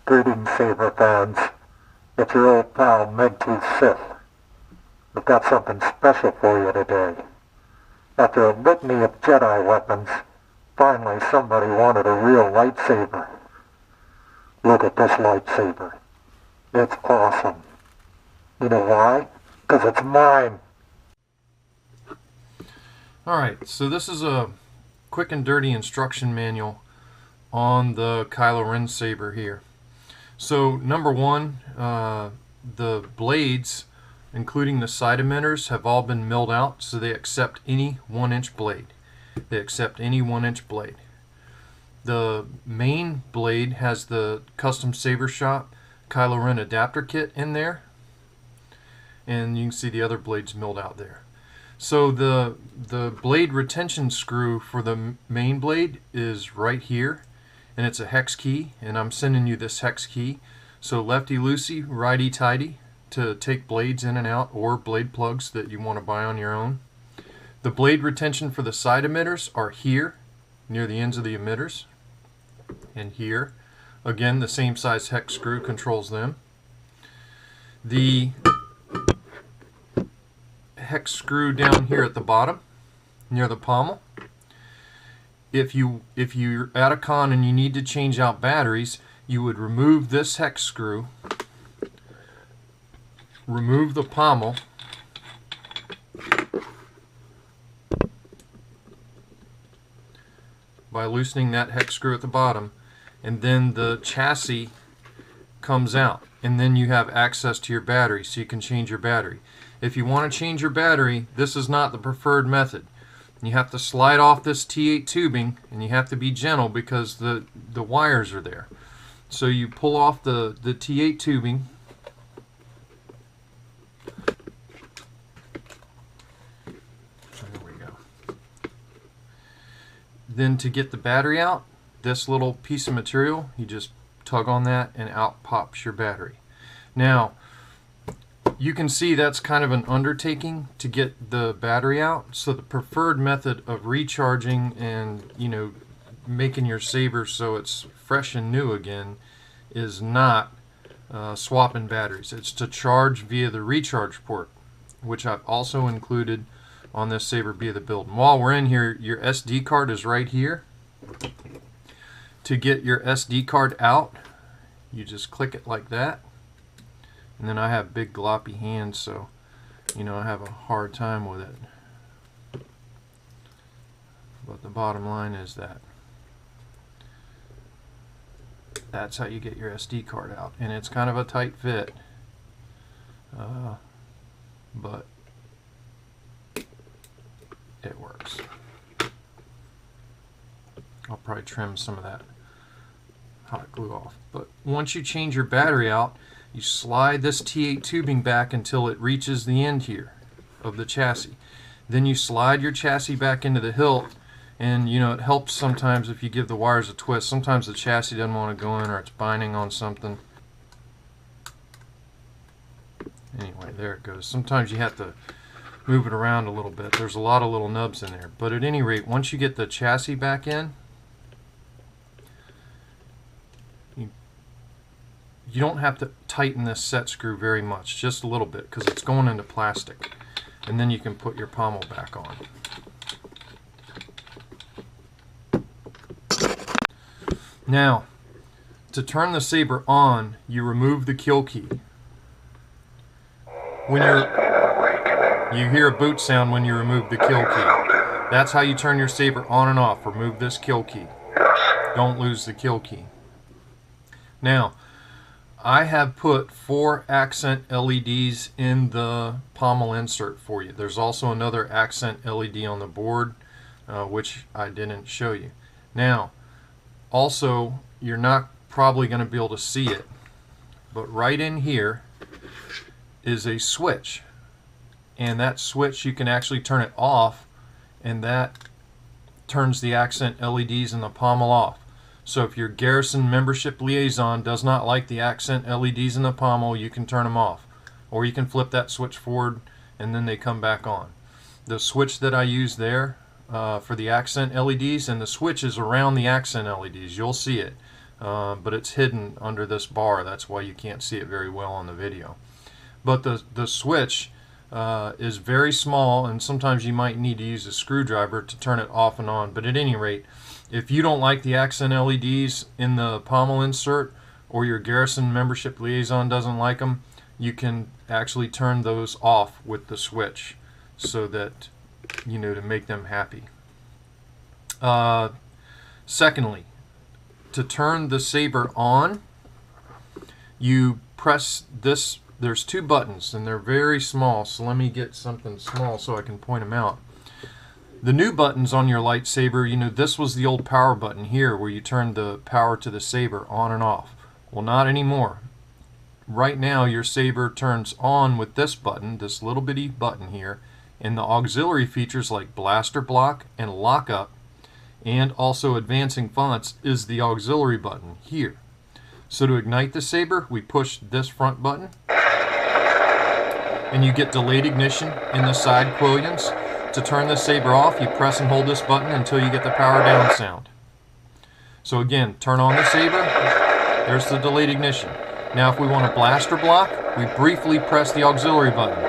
Greetings, Saber fans. It's your old pal Megtooth Sith. We've got something special for you today. After a litany of Jedi weapons, finally somebody wanted a real lightsaber. Look at this lightsaber. It's awesome. You know why? 'Cause it's mine. Alright, so this is a quick and dirty instruction manual on the Kylo Ren saber here. So number one, the blades, including the side emitters, have all been milled out, so they accept any 1-inch blade. They accept any 1-inch blade. The main blade has the custom Saber Shop Kylo Ren adapter kit in there, and you can see the other blades milled out there. So the blade retention screw for the main blade is right here, and it's a hex key, and I'm sending you this hex key. So lefty loosey, righty tighty to take blades in and out, or blade plugs that you want to buy on your own. The blade retention for the side emitters are here near the ends of the emitters, and here again the same size hex screw controls them. The hex screw down here at the bottom near the pommel. If you're at a con and you need to change out batteries, you would remove this hex screw, remove the pommel, by loosening that hex screw at the bottom, and then the chassis comes out, and then you have access to your battery, so you can change your battery. If you want to change your battery, this is not the preferred method. You have to slide off this T8 tubing, and you have to be gentle because the wires are there. So you pull off the T8 tubing, there we go. Then to get the battery out, this little piece of material, you just tug on that and out pops your battery. Now you can see that's kind of an undertaking to get the battery out, so the preferred method of recharging and, you know, making your saber so it's fresh and new again is not swapping batteries. It's to charge via the recharge port, which I've also included on this saber via the build. And while we're in here, your SD card is right here. To get your SD card out, you just click it like that. And then I have big gloppy hands, so you know I have a hard time with it. But the bottom line is that that's how you get your SD card out, and it's kind of a tight fit, but it works. I'll probably trim some of that hot glue off. But once you change your battery out, you slide this T8 tubing back until it reaches the end here of the chassis. Then you slide your chassis back into the hilt, and you know it helps sometimes if you give the wires a twist. Sometimes the chassis doesn't want to go in, or it's binding on something. Anyway, there it goes. Sometimes you have to move it around a little bit. There's a lot of little nubs in there. But at any rate, once you get the chassis back in, you don't have to tighten this set screw very much, just a little bit, because it's going into plastic. And then you can put your pommel back on. Now, to turn the saber on, you remove the kill key. When you hear a boot sound when you remove the kill key. That's how you turn your saber on and off. Remove this kill key. Don't lose the kill key. Now, I have put 4 accent LEDs in the pommel insert for you. There's also another accent LED on the board, which I didn't show you. Now, also, you're not probably going to be able to see it, but right in here is a switch. And that switch, you can actually turn it off, and that turns the accent LEDs in the pommel off. So if your Garrison membership liaison does not like the accent LEDs in the pommel, you can turn them off. Or you can flip that switch forward and then they come back on. The switch that I use there for the accent LEDs, and the switch is around the accent LEDs. You'll see it. but it's hidden under this bar. That's why you can't see it very well on the video. But the switch is very small, and sometimes you might need to use a screwdriver to turn it off and on. But at any rate, if you don't like the accent LEDs in the pommel insert, or your Garrison membership liaison doesn't like them, you can actually turn those off with the switch, so that, you know, to make them happy. Secondly, to turn the saber on, you press this. There's two buttons, and they're very small, so let me get something small so I can point them out. The new buttons on your lightsaber, you know, this was the old power button here where you turn the power to the saber on and off. Well, not anymore. Right now your saber turns on with this button, this little bitty button here, and the auxiliary features like blaster block and lockup, and also advancing fonts is the auxiliary button here. So to ignite the saber, we push this front button, and you get delayed ignition in the side quillions. To turn the saber off, you press and hold this button until you get the power down sound. So again, turn on the saber, there's the delayed ignition. Now if we want a blaster block, we briefly press the auxiliary button.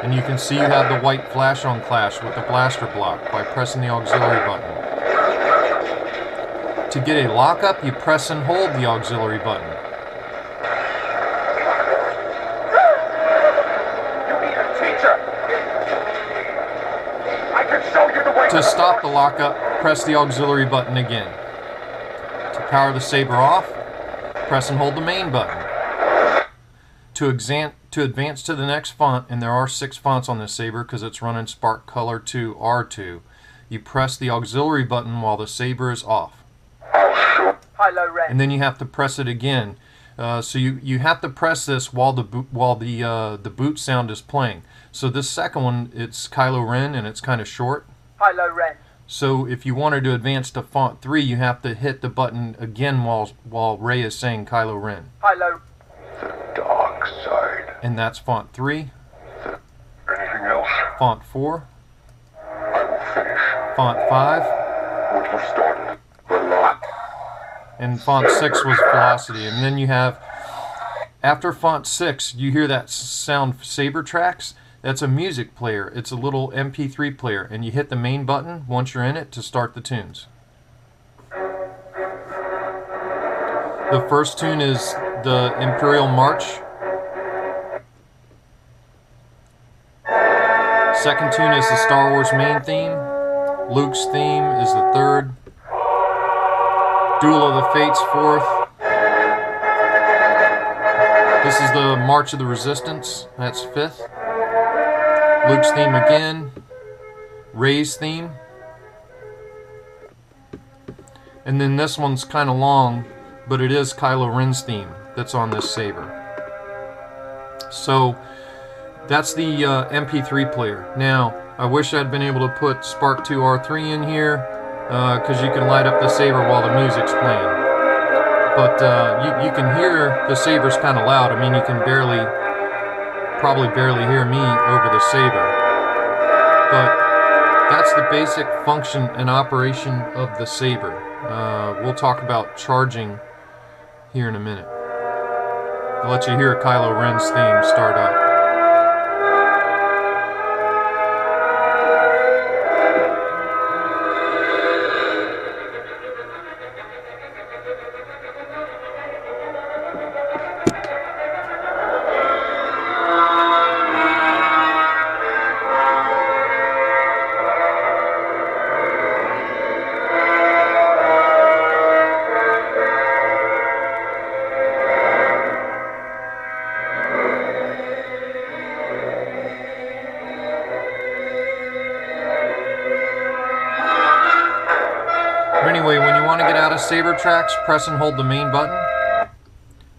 And you can see you have the white flash on clash with the blaster block by pressing the auxiliary button. To get a lockup, you press and hold the auxiliary button. To stop the lockup, press the auxiliary button again. To power the saber off, press and hold the main button. To advance to the next font, and there are 6 fonts on this saber because it's running Spark Color2 R2, you press the auxiliary button while the saber is off. And then you have to press it again. So you have to press this while the boot sound is playing. So this second one, it's Kylo Ren, and it's kind of short. Kylo Ren. So if you wanted to advance to font 3, you have to hit the button again while Rey is saying Kylo Ren. Kylo. The dark side. And that's font 3. Anything else? Font 4. I will finish. Font 5. What you started. Relax. And font 6 was velocity. And then you have, after font 6, you hear that sound saber tracks. That's a music player. It's a little MP3 player, and you hit the main button once you're in it to start the tunes. The first tune is the Imperial March. Second tune is the Star Wars main theme. Luke's theme is the third. Duel of the Fates, fourth. This is the March of the Resistance. That's fifth. Luke's theme again, Rey's theme, and then this one's kind of long, but it is Kylo Ren's theme that's on this saber. So that's the MP3 player. Now I wish I'd been able to put Spark 2 R3 in here, because you can light up the saber while the music's playing. But you can hear the saber's kind of loud. I mean, you can probably barely hear me over the saber. But that's the basic function and operation of the saber. We'll talk about charging here in a minute. I'll let you hear Kylo Ren's theme start up. Anyway, when you want to get out of saber tracks, press and hold the main button.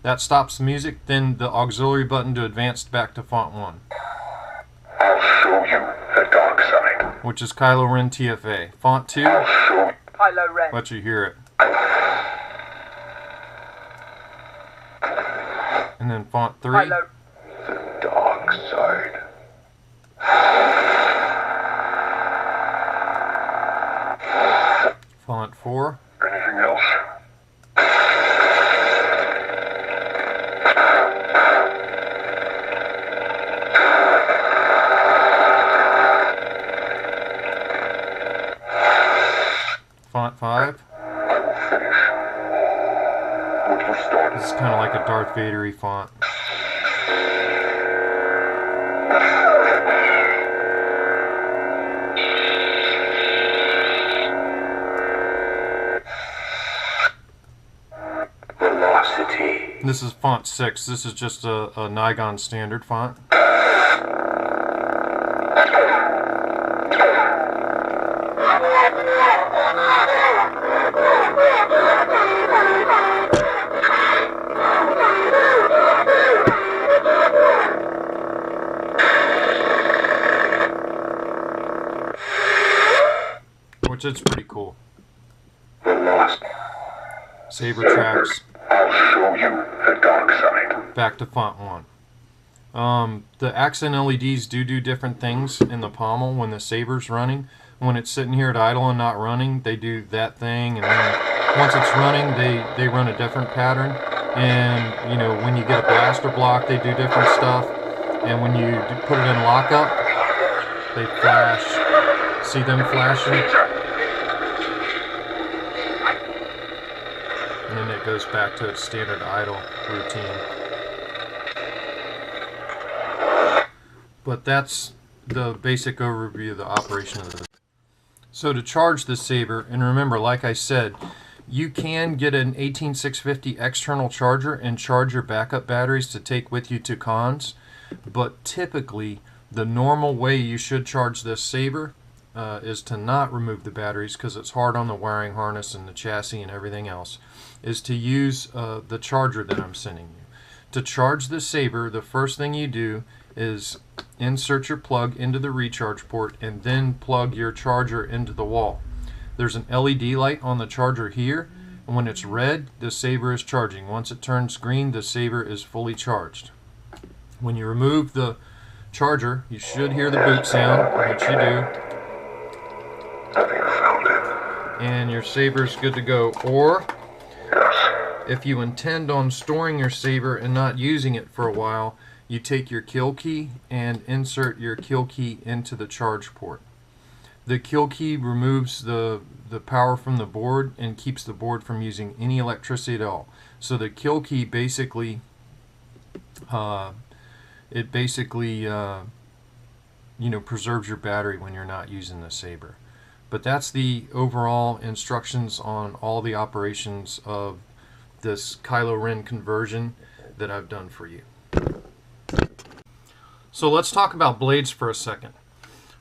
That stops the music. Then the auxiliary button to advance back to font 1. I'll show you the dark side. Which is Kylo Ren TFA. Font 2. I'll show you. Kylo Ren. Let you hear it. And then font 3. Kylo. The dark side. Font 4. Anything else? a Darth Vader-y font. Velocity. This is font 6. This is just a Nigon standard font. Which is pretty cool. Saber tracks. I'll show you the dark side. Back to font 1. The accent LEDs do different things in the pommel when the saber's running. When it's sitting here at idle and not running, they do that thing, and then once it's running, they run a different pattern. And you know, when you get a blaster block, they do different stuff. And when you put it in lockup, they flash. See them flashing? And then it goes back to its standard idle routine. But that's the basic overview of the operation of this. So to charge the saber, and remember, like I said, you can get an 18650 external charger and charge your backup batteries to take with you to cons, but typically the normal way you should charge this saber is to not remove the batteries, because it's hard on the wiring harness and the chassis and everything else, is to use the charger that I'm sending you. To charge the saber, the first thing you do is insert your plug into the recharge port and then plug your charger into the wall. There's an LED light on the charger here, and when it's red, the saber is charging. Once it turns green, the saber is fully charged. When you remove the charger, you should hear the boot sound, which you do. Having found it. And your saber's good to go. Or Yes. if you intend on storing your saber and not using it for a while, you take your kill key and insert your kill key into the charge port. The kill key removes the power from the board and keeps the board from using any electricity at all. So the kill key basically, preserves your battery when you're not using the saber. But that's the overall instructions on all the operations of this Kylo Ren conversion that I've done for you. So let's talk about blades for a second.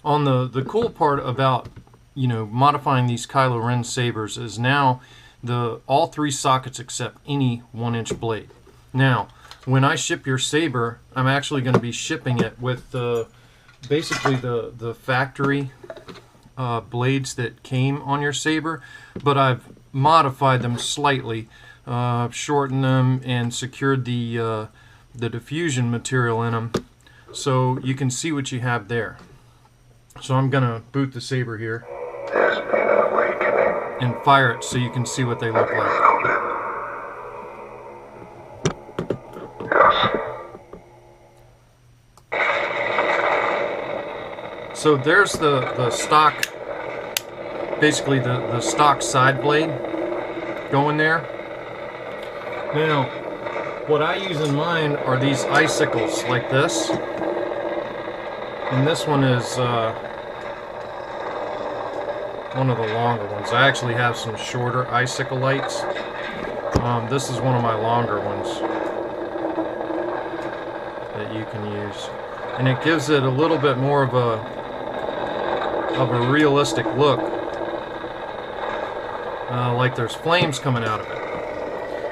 On the cool part about modifying these Kylo Ren sabers is now all 3 sockets accept any 1-inch blade. Now, when I ship your saber, I'm actually going to be shipping it with basically the factory blades that came on your saber, but I've modified them slightly, shortened them, and secured the diffusion material in them, so you can see what you have there. So I'm gonna boot the saber here There's been an awakening. and fire it so you can see what they look like. Found it. Yes. So there's the stock, basically the stock side blade going there. Now, what I use in mine are these icicles like this, and this one is one of the longer ones. I actually have some shorter icicle lights. This is one of my longer ones that you can use, and it gives it a little bit more of a realistic look, like there's flames coming out of it.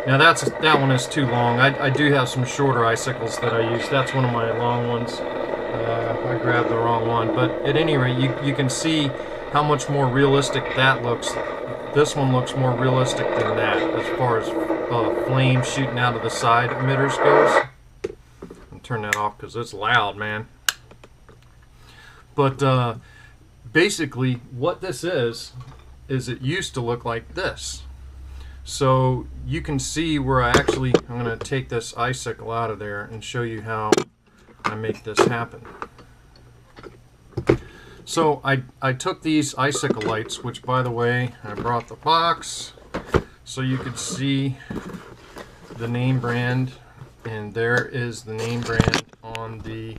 Now that one is too long. I do have some shorter icicles that I use. That's one of my long ones. I grabbed the wrong one, but at any rate, you can see how much more realistic that looks. This one looks more realistic than that as far as flame shooting out of the side emitters goes. I'll turn that off because it's loud, man. But basically what this is it used to look like this. So you can see where I'm going to take this icicle out of there and show you how I make this happen. So I took these icicle lights, which by the way, I brought the box so you could see the name brand, and there is the name brand on the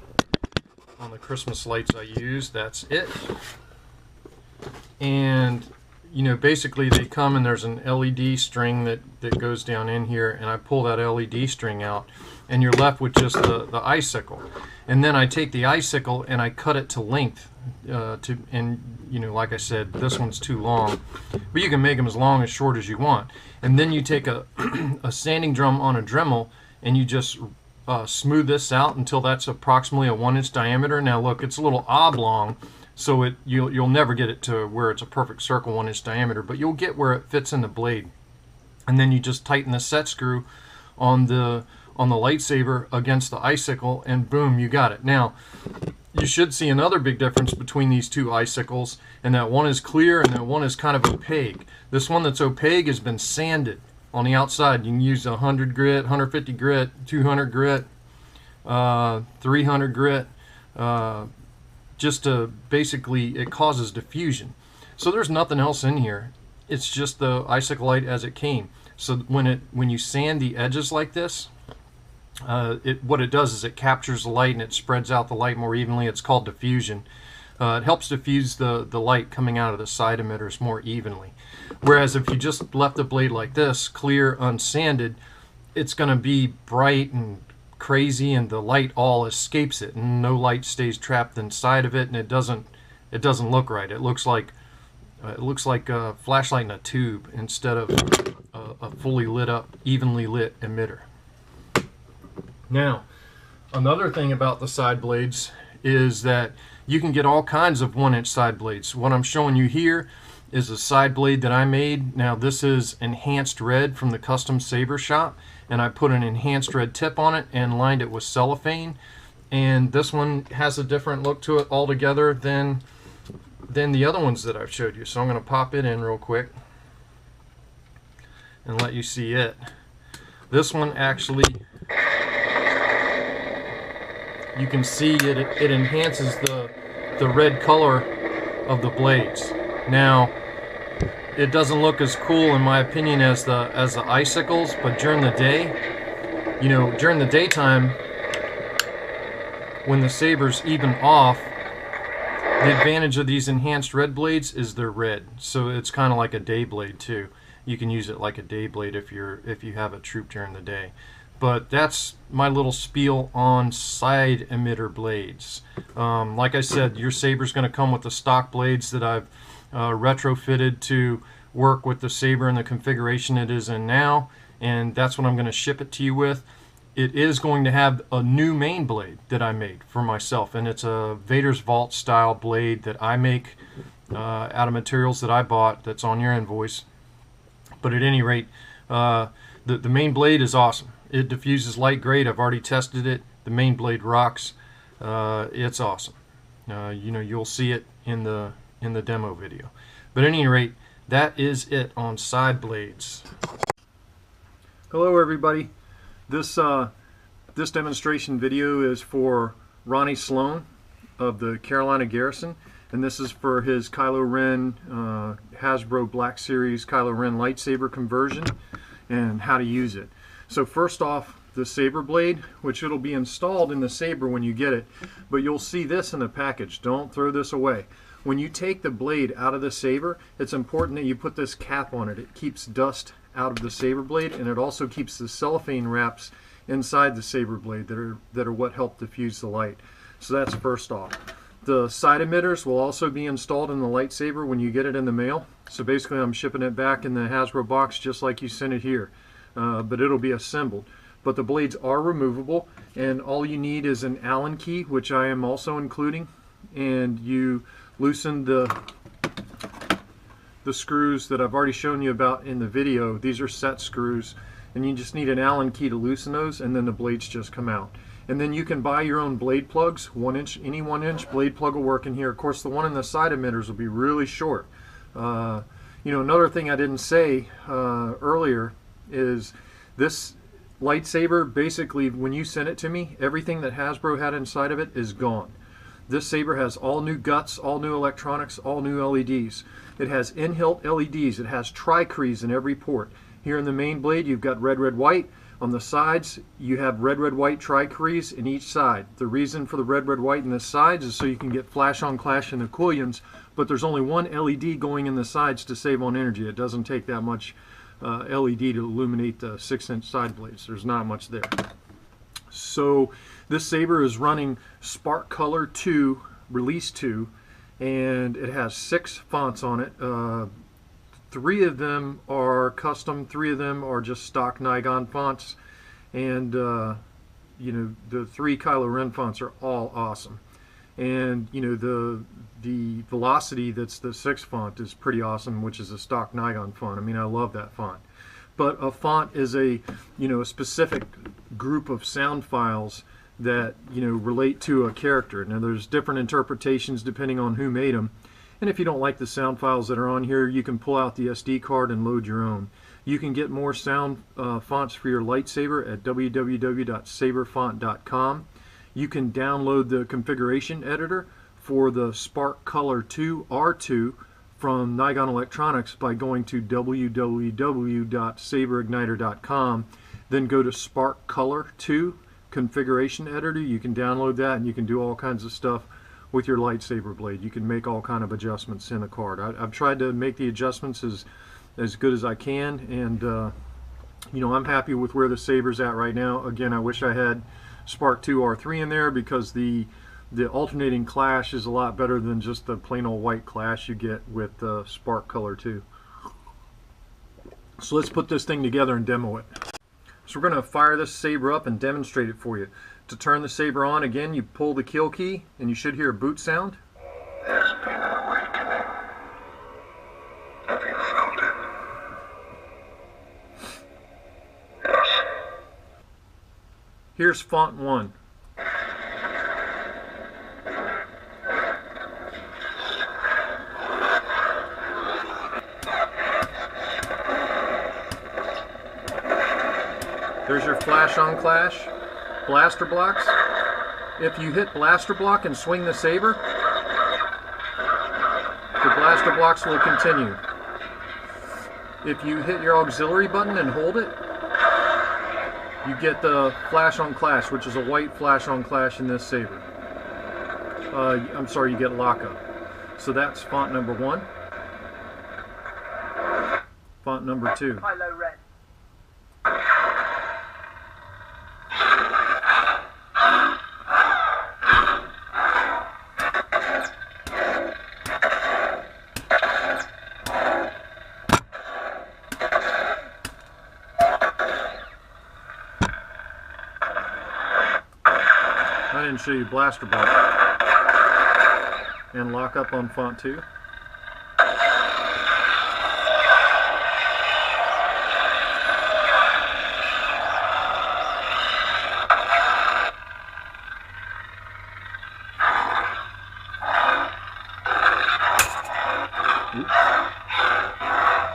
Christmas lights I use. That's it. And you know, basically they come and there's an LED string that goes down in here, and I pull that LED string out and you're left with just the icicle. And then I take the icicle and I cut it to length and you know, like I said, this one's too long, but you can make them as long as short as you want. And then you take a sanding drum on a Dremel and you just smooth this out until that's approximately a 1-inch diameter. Now look, it's a little oblong, so you'll never get it to where it's a perfect circle 1-inch diameter, but you'll get where it fits in the blade. And then you just tighten the set screw on the lightsaber against the icicle, and boom, you got it. Now you should see another big difference between these two icicles, and that one is clear and that one is kind of opaque. This one that's opaque has been sanded on the outside. You can use 100 grit, 150 grit, 200 grit, 300 grit, just to basically, it causes diffusion. So there's nothing else in here. It's just the icicle light as it came. So when you sand the edges like this, what it does is it captures the light and it spreads out the light more evenly. It's called diffusion. It helps diffuse the light coming out of the side emitters more evenly. Whereas if you just left the blade like this, clear, unsanded, it's going to be bright and crazy, and the light all escapes it, and no light stays trapped inside of it, and it doesn't look right. It looks like a flashlight in a tube instead of a fully lit up, evenly lit emitter. Now, another thing about the side blades is that you can get all kinds of 1-inch side blades. What I'm showing you here is a side blade that I made. Now this is enhanced red from the custom saber shop, and I put an enhanced red tip on it and lined it with cellophane, and this one has a different look to it altogether than the other ones that I've showed you. So I'm going to pop it in real quick and let you see it. This one actually, you can see it enhances the red color of the blades. Now it doesn't look as cool in my opinion as the icicles, but during the day, you know, during the daytime when the saber's even off, the advantage of these enhanced red blades is they're red, so it's kind of like a day blade too. You can use it like a day blade if you have a troop during the day. But that's my little spiel on side emitter blades. Like I said, your saber's going to come with the stock blades that I've retrofitted to work with the saber in the configuration it is in now, and that's what I'm going to ship it to you with. It is going to have a new main blade that I made for myself, and it's a Vader's Vault style blade that I make out of materials that I bought that's on your invoice. But at any rate, the main blade is awesome. It diffuses light great. I've already tested it. The main blade rocks. It's awesome. You know, you'll see it in the demo video. But at any rate, that is it on side blades. Hello everybody. This demonstration video is for Ronnie Sloan of the Carolina Garrison, and this is for his Kylo Ren Hasbro Black Series Kylo Ren lightsaber conversion and how to use it. So first off, the saber blade, which it'll be installed in the saber when you get it, but you'll see this in the package. Don't throw this away. When you take the blade out of the saber, it's important that you put this cap on it. It keeps dust out of the saber blade, and it also keeps the cellophane wraps inside the saber blade that are what help diffuse the light. So that's first off. The side emitters will also be installed in the lightsaber when you get it in the mail. So basically I'm shipping it back in the Hasbro box just like you sent it here, but it'll be assembled. But the blades are removable, and all you need is an Allen key, which I am also including, and you loosen the screws that I've already shown you about in the video. These are set screws, and you just need an Allen key to loosen those, and then the blades just come out. And then you can buy your own blade plugs. 1-inch, any 1-inch blade plug will work in here. Of course, the one in the side emitters will be really short. You know, another thing I didn't say earlier is this lightsaber, basically when you sent it to me, everything that Hasbro had inside of it is gone. This saber has all new guts, all new electronics, all new LEDs. It has in-hilt LEDs. It has tricrease in every port. Here in the main blade, you've got red, red, white. On the sides, you have red, red, white tri-crease in each side. The reason for the red, red, white in the sides is so you can get flash on clash in the quillions, but there's only one LED going in the sides to save on energy. It doesn't take that much LED to illuminate the 6-inch side blades. There's not much there. So this saber is running Spark Color 2, Release 2, and it has 6 fonts on it. 3 of them are custom, 3 of them are just stock Nigon fonts, and you know, the 3 Kylo Ren fonts are all awesome. And you know, the Velocity, that's the 6th font, is pretty awesome, which is a stock Nigon font. I mean, I love that font. But a font is a, you know, a specific group of sound files that, you know, relate to a character. Now there's different interpretations depending on who made them. And if you don't like the sound files that are on here, you can pull out the SD card and load your own. You can get more sound fonts for your lightsaber at www.saberfont.com. You can download the configuration editor for the Color2 R2 from Nigon Electronics by going to www.saberigniter.com. Then go to Spark Color 2 configuration editor. You can download that and you can do all kinds of stuff with your lightsaber blade. You can make all kind of adjustments in the card. I've tried to make the adjustments as good as I can, and you know, I'm happy with where the saber's at right now. Again, I wish I had Spark 2 R3 in there, because the alternating clash is a lot better than just the plain old white clash you get with Spark Color 2. So let's put this thing together and demo it. So we're going to fire this saber up and demonstrate it for you. To turn the saber on, again, you pull the kill key and you should hear a boot sound. There's been an awakening. Have you felt it? Yes. Here's font 1. There's your flash on clash, blaster blocks. If you hit blaster block and swing the saber, the blaster blocks will continue. If you hit your auxiliary button and hold it, you get the flash on clash, which is a white flash on clash in this saber. I'm sorry, you get lockup. So that's font number 1. Font number 2. Kylo Ren. I didn't show you blaster block. And lock up on font 2. Oops.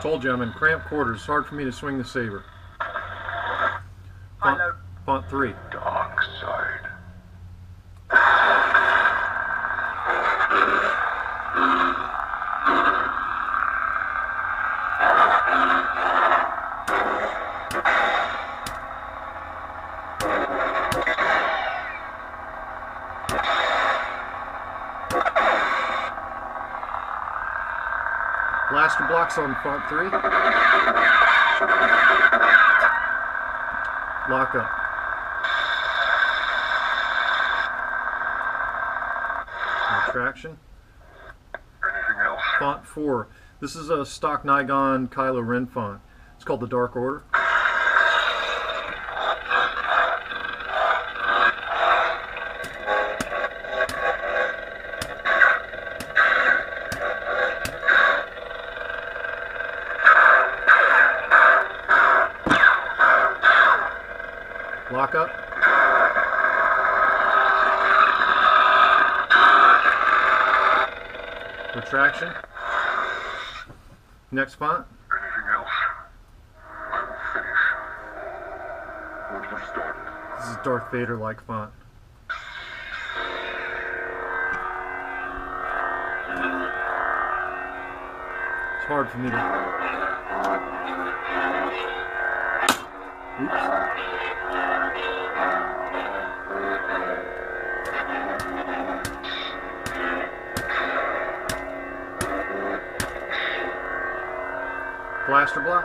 Told you I'm in cramped quarters. It's hard for me to swing the saber. Font 3. Dark side. Blaster blocks on font 3. Lock up. Retraction. Anything else? Font 4. This is a stock Nigon Kylo Ren font. It's called the Dark Order. Lock up. Retraction. Next font. Anything else? I will finish what you started. This is Darth Vader-like font. It's hard for me to... Oops. Blaster block.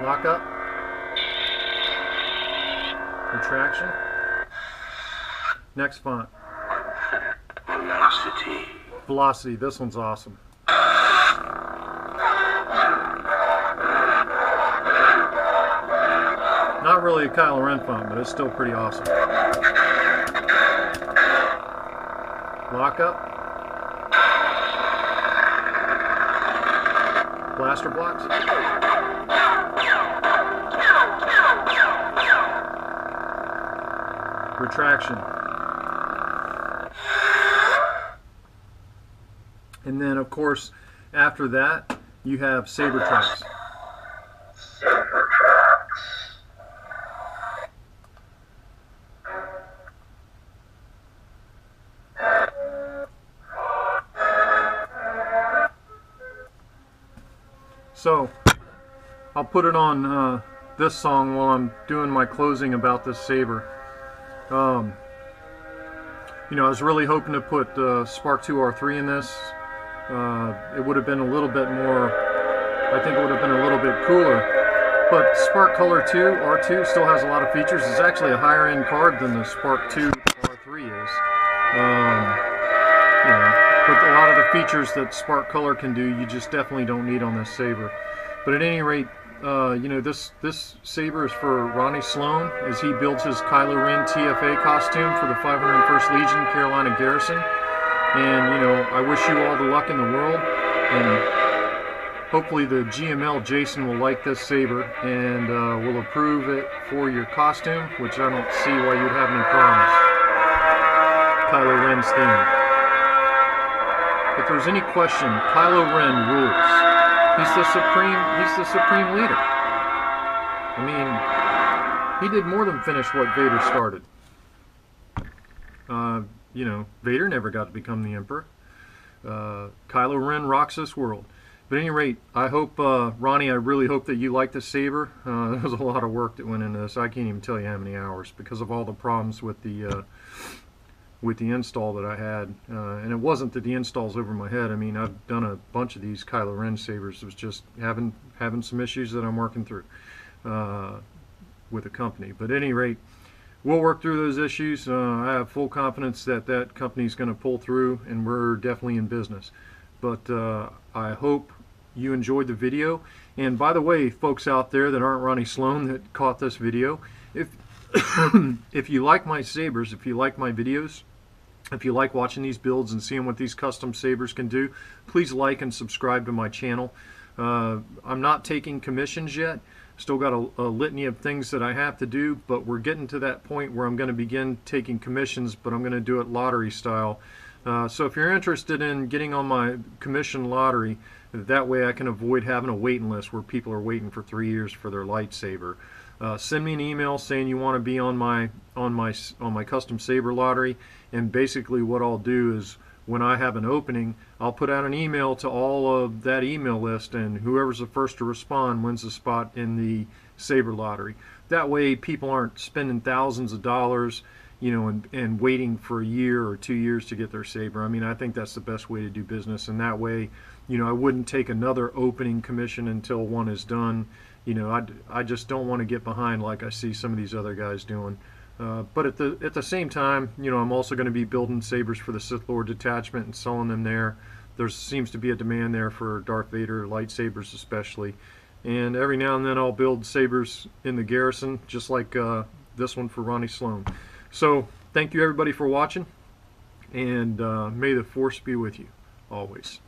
Lock up. Retraction. Next font. Velocity. Velocity. This one's awesome. Not really a Kylo Ren font, but it's still pretty awesome. Lock up. Blaster blocks. Retraction. And then, of course, after that, you have saber tracks. Saber tracks. So, I'll put it on this song while I'm doing my closing about this saber. You know, I was really hoping to put Spark 2 R3 in this. It would have been a little bit more, I think it would have been a little bit cooler. But Spark Color 2 R2 still has a lot of features. It's actually a higher end card than the Spark 2 R3 is. You know, but a lot of the features that Spark Color can do, you just definitely don't need on this saber. But at any rate, you know, this saber is for Ronnie Sloan as he builds his Kylo Ren TFA costume for the 501st Legion Carolina Garrison. And, you know, I wish you all the luck in the world, and hopefully the GML Jason will like this saber and will approve it for your costume, which I don't see why you'd have any problems. Kylo Ren's theme. If there's any question, Kylo Ren rules. He's the supreme leader. I mean, he did more than finish what Vader started. You know, Vader never got to become the Emperor. Kylo Ren rocks this world. But at any rate, I hope, Ronnie, I really hope that you like this saber. There was a lot of work that went into this. I can't even tell you how many hours because of all the problems with the install that I had. And it wasn't that the install's over my head. I mean, I've done a bunch of these Kylo Ren sabers. It was just having some issues that I'm working through with the company. But at any rate, we'll work through those issues. I have full confidence that that company's going to pull through, and we're definitely in business. But I hope you enjoyed the video. And by the way, folks out there that aren't Ronnie Sloan that caught this video, if if you like my sabers, if you like my videos, if you like watching these builds and seeing what these custom sabers can do, please like and subscribe to my channel. I'm not taking commissions yet. Still got a litany of things that I have to do, but we're getting to that point where I'm going to begin taking commissions, but I'm going to do it lottery style. So if you're interested in getting on my commission lottery, that way I can avoid having a waiting list where people are waiting for 3 years for their lightsaber. Send me an email saying you want to be on my custom saber lottery, and basically what I'll do is when I have an opening, I'll put out an email to all of that email list, and whoever's the first to respond wins a spot in the saber lottery. That way people aren't spending thousands of dollars, you know, and waiting for a year or 2 years to get their saber. I mean, I think that's the best way to do business, and that way, you know, I wouldn't take another opening commission until one is done. You know, I just don't want to get behind like I see some of these other guys doing. But at the same time, you know, I'm also going to be building sabers for the Sith Lord detachment and selling them there. There seems to be a demand there for Darth Vader lightsabers especially. And every now and then I'll build sabers in the Garrison, just like this one for Ronnie Sloan. So thank you everybody for watching, and may the Force be with you always.